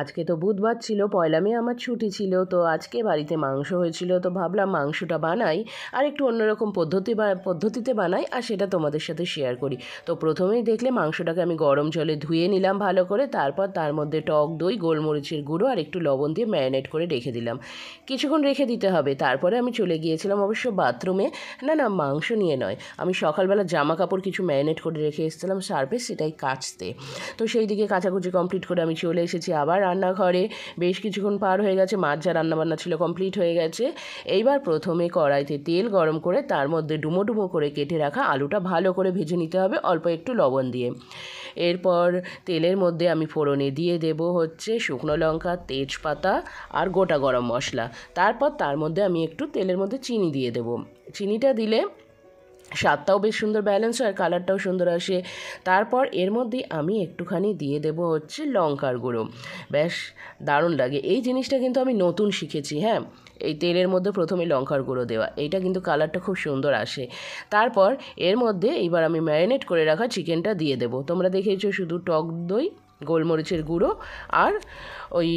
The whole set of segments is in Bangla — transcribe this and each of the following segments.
আজকে তো বুধবার ছিল, পয়লা মে আমার ছুটি ছিল, তো আজকে বাড়িতে মাংস হয়েছিল, তো ভাবলাম মাংসটা বানাই আর একটু অন্যরকম পদ্ধতিতে বানাই আর সেটা তোমাদের সাথে শেয়ার করি। তো প্রথমেই দেখলে মাংসটাকে আমি গরম জলে ধুয়ে নিলাম ভালো করে, তারপর তার মধ্যে টক দই, গোলমরিচের গুঁড়ো আর একটু লবণ দিয়ে ম্যারিনেট করে রেখে দিলাম। কিছুক্ষণ রেখে দিতে হবে। তারপরে আমি চলে গিয়েছিলাম অবশ্য বাথরুমে। না মাংস নিয়ে নয়, আমি সকালবেলা জামা কাপড় কিছু ম্যারিনেট করে রেখে এসেছিলাম সার্ফে, সেটাই কাচতে। তো সেই দিকে কাচাকুচি কমপ্লিট করে আমি চলে এসেছি আবার রান্নাঘরে। বেশ কিছুক্ষণ পার হয়ে গেছে, মাছ যা রান্নাবান্না ছিল কমপ্লিট হয়ে গেছে। এইবার প্রথমে কড়াইতে তেল গরম করে তার মধ্যে ডুমো ডুমো করে কেটে রাখা আলুটা ভালো করে ভেজে নিতে হবে অল্প একটু লবণ দিয়ে। এরপর তেলের মধ্যে আমি ফোড়নে দিয়ে দেব হচ্ছে শুকনো লঙ্কা, তেজপাতা আর গোটা গরম মশলা। তারপর তার মধ্যে আমি একটু তেলের মধ্যে চিনি দিয়ে দেব। চিনিটা দিলে স্বাদটাও বেশ সুন্দর ব্যালেন্স হয়, কালারটাও সুন্দর আসে। তারপর এর মধ্যে আমি একটুখানি দিয়ে দেব হচ্ছে লঙ্কার গুঁড়ো। বেশ দারুণ লাগে এই জিনিসটা, কিন্তু আমি নতুন শিখেছি। হ্যাঁ, এই তেলের মধ্যে প্রথমে লঙ্কার গুঁড়ো দেওয়া, এইটা কিন্তু কালারটা খুব সুন্দর আসে। তারপর এর মধ্যে এবার আমি ম্যারিনেট করে রাখা চিকেনটা দিয়ে দেবো। তোমরা দেখেছো শুধু টক দই, গোলমরিচের গুঁড়ো আর ওই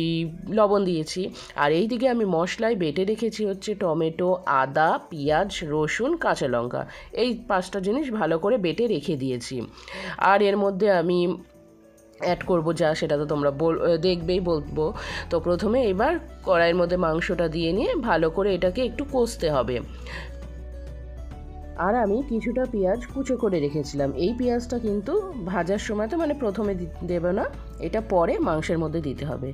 লবণ দিয়েছি। আর এই দিকে আমি মশলায় বেটে রেখেছি হচ্ছে টমেটো, আদা, পেঁয়াজ, রসুন, কাঁচা লঙ্কা, এই 5টা জিনিস ভালো করে বেটে রেখে দিয়েছি। আর এর মধ্যে আমি অ্যাড করব যা, সেটা তো তোমরা দেখবেই, বলবো। তো প্রথমে এবার কড়াইয়ের মধ্যে মাংসটা দিয়ে নিয়ে ভালো করে এটাকে একটু কষতে হবে। আর আমি কিছুটা পেঁয়াজ কুচো করে রেখেছিলাম। এই পেঁয়াজটা কিন্তু ভাজার সময় তো প্রথমে দেবে না, এটা পরে মাংসের মধ্যে দিতে হবে।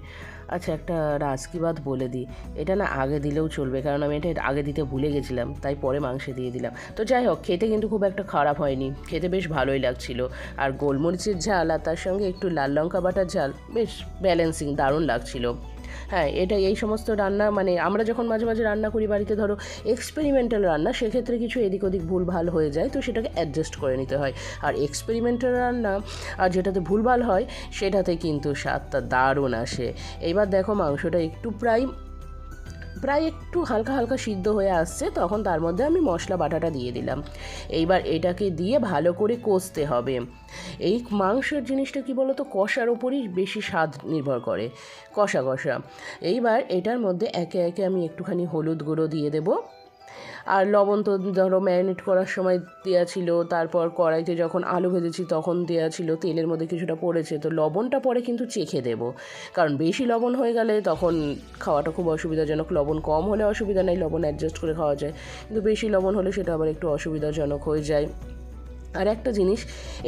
আচ্ছা, একটা রাজকিবাদ বলে দিই, এটা না আগে দিলেও চলবে, কারণ আমি এটা আগে দিতে ভুলে গেছিলাম, তাই পরে মাংসে দিয়ে দিলাম। তো যাই হোক, খেতে কিন্তু খুব একটা খারাপ হয়নি, খেতে বেশ ভালোই লাগছিল। আর গোলমরিচের ঝাল আর তার সঙ্গে একটু লাল লঙ্কা বাটার ঝাল বেশ ব্যালেন্সিং, দারুণ লাগছিল। হ্যাঁ, এটা এই সমস্ত রান্না আমরা যখন মাঝে মাঝে রান্না করি বাড়িতে, ধরো এক্সপেরিমেন্টাল রান্না, সেক্ষেত্রে কিছু এদিক ওদিক ভুলভাল হয়ে যায়, তো সেটাকে অ্যাডজাস্ট করে নিতে হয়। আর এক্সপেরিমেন্টাল রান্না আর যেটাতে ভুলভাল হয় সেটাতে কিন্তু স্বাদটা দারুণ আসে। এইবার দেখো মাংসটা একটু প্রায় একটু হালকা হালকা সিদ্ধ হয়ে আসছে, তখন তার মধ্যে আমি মশলা বাটাটা দিয়ে দিলাম। এইবার এটাকে দিয়ে ভালো করে কষতে হবে। এই মাংসের জিনিসটা কি বলো তো, কষার ওপরই বেশি স্বাদ নির্ভর করে, কষা। এইবার এটার মধ্যে একে একে আমি একটুখানি হলুদ গুঁড়ো দিয়ে দেবো। আর লবণ তো ধরো ম্যারিনেট করার সময় দেওয়া ছিল, তারপর কড়াইতে যখন আলু ভেজেছি তখন দেওয়া ছিল, তেলের মধ্যে কিছুটা পড়েছে, তো লবণটা পরে কিন্তু চেখে দেবো, কারণ বেশি লবণ হয়ে গেলে তখন খাওয়াটা খুব অসুবিধাজনক। লবণ কম হলে অসুবিধা নেই, লবণ অ্যাডজাস্ট করে খাওয়া যায়, কিন্তু বেশি লবণ হলে সেটা আবার একটু অসুবিধাজনক হয়ে যায়। আর একটা জিনিস,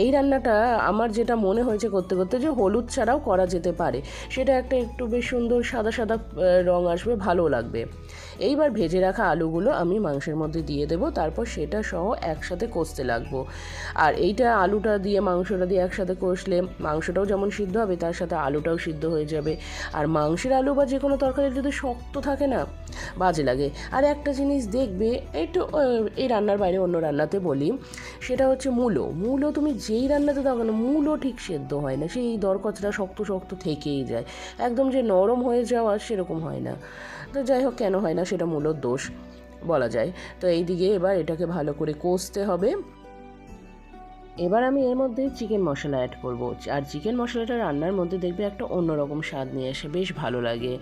এই রান্নাটা আমার যেটা মনে হয়েছে করতে করতে, যে হলুদ ছাড়াও করা যেতে পারে, সেটা একটা একটু বেশ সুন্দর সাদা সাদা রঙ আসবে, ভালো লাগবে। এইবার ভেজে রাখা আলুগুলো আমি মাংসের মধ্যে দিয়ে দেবো, তারপর সেটা সহ একসাথে কষতে লাগবো। আর এইটা আলুটা দিয়ে মাংসটা দিয়ে একসাথে কষলে মাংসটাও যেমন সিদ্ধ হবে, তার সাথে আলুটাও সিদ্ধ হয়ে যাবে। আর মাংসের আলু বা যে কোনো তরকারি যদি শক্ত থাকে না, বাজে লাগে। আর একটা জিনিস দেখবে, একটু এই রান্নার বাইরে অন্য রান্নাতে বলি, সেটা হচ্ছে মূলো তুমি যেই রান্নাতে দাও কেন, মূলো ঠিক সেদ্ধ হয় না, সেই দরকচটা শক্ত শক্ত থেকেই যায়, একদম যে নরম হয়ে যাওয়া সেরকম হয় না। তো যাই হোক, কেন হয় না সেটা মূলোর দোষ বলা যায়। তো এই দিকে এবার এটাকে ভালো করে কষতে হবে। এবার আমি এর মধ্যে চিকেন মশলা অ্যাড করব। আর চিকেন মশলাটা রান্নার মধ্যে দেখবে একটা অন্যরকম স্বাদ নিয়ে আসে, বেশ ভালো লাগে।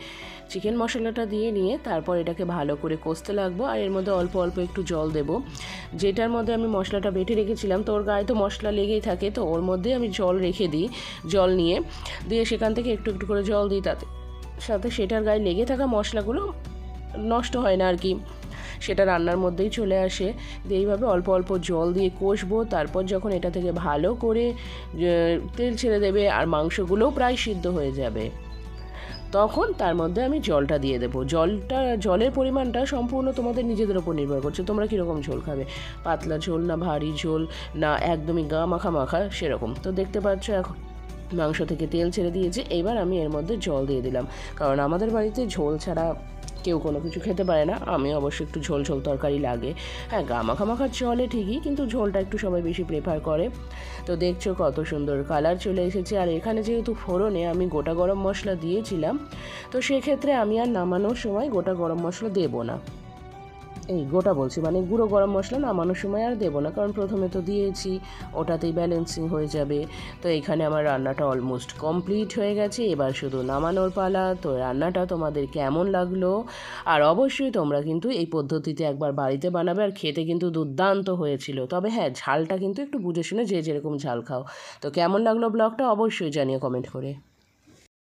চিকেন মশলাটা দিয়ে নিয়ে তারপর এটাকে ভালো করে কষতে লাগবো। আর এর মধ্যে অল্প অল্প একটু জল দেব, যেটার মধ্যে আমি মশলাটা বেটে রেখেছিলাম, তো ওর গায়ে তো মশলা লেগেই থাকে, তো ওর মধ্যে আমি জল রেখে দিই। জল নিয়ে সেখান থেকে একটু একটু করে জল দিই, তাতে সাথে সেটার গায়ে লেগে থাকা মশলাগুলো নষ্ট হয় না আর কি, সেটা রান্নার মধ্যেই চলে আসে। এইভাবে অল্প অল্প জল দিয়ে কষবো। তারপর যখন এটা থেকে ভালো করে তেল ছেড়ে দেবে আর মাংসগুলোও প্রায় সিদ্ধ হয়ে যাবে, তখন তার মধ্যে আমি জলটা দিয়ে দেবো। জলের পরিমাণটা সম্পূর্ণ তোমাদের নিজেদের ওপর নির্ভর করছে, তোমরা কীরকম ঝোল খাবে, পাতলা ঝোল না ভারী ঝোল না একদমই গা মাখা মাখা সেরকম। তো দেখতে পাচ্ছ এখন মাংস থেকে তেল ছেড়ে দিয়েছে। এবার আমি এর মধ্যে জল দিয়ে দিলাম, কারণ আমাদের বাড়িতে ঝোল ছাড়া কেউ কোনো কিছু খেতে পারে না। আমি অবশ্য একটু ঝোল তরকারি লাগে। হ্যাঁ, গা মাখা চলে ঠিকই, কিন্তু ঝোলটা একটু সবাই বেশি প্রেফার করে। তো দেখছো কত সুন্দর কালার চলে এসেছে। আর এখানে যেহেতু ফোড়নে আমি গোটা গরম মশলা দিয়েছিলাম, তো সেক্ষেত্রে আমি আর নামানোর সময় গোটা গরম মশলা দেবো না। এই গোটা বলছি, মানে গুঁড়ো গরম মশলা নামানোর সময় আর দেবো না, কারণ প্রথমে তো দিয়েছি, ওটাতেই ব্যালেন্সিং হয়ে যাবে। তো এখানে আমার রান্নাটা অলমোস্ট কমপ্লিট হয়ে গেছে, এবার শুধু নামানোর পালা। তো রান্নাটা তোমাদের কেমন লাগলো? আর অবশ্যই তোমরা কিন্তু এই পদ্ধতিতে একবার বাড়িতে বানাবে, আর খেতে কিন্তু দুর্দান্ত হয়েছিল। তবে হ্যাঁ, ঝালটা কিন্তু একটু বুঝে শুনে যে যেরকম ঝাল খাও। তো কেমন লাগলো ব্লগটা অবশ্যই জানিও কমেন্ট করে।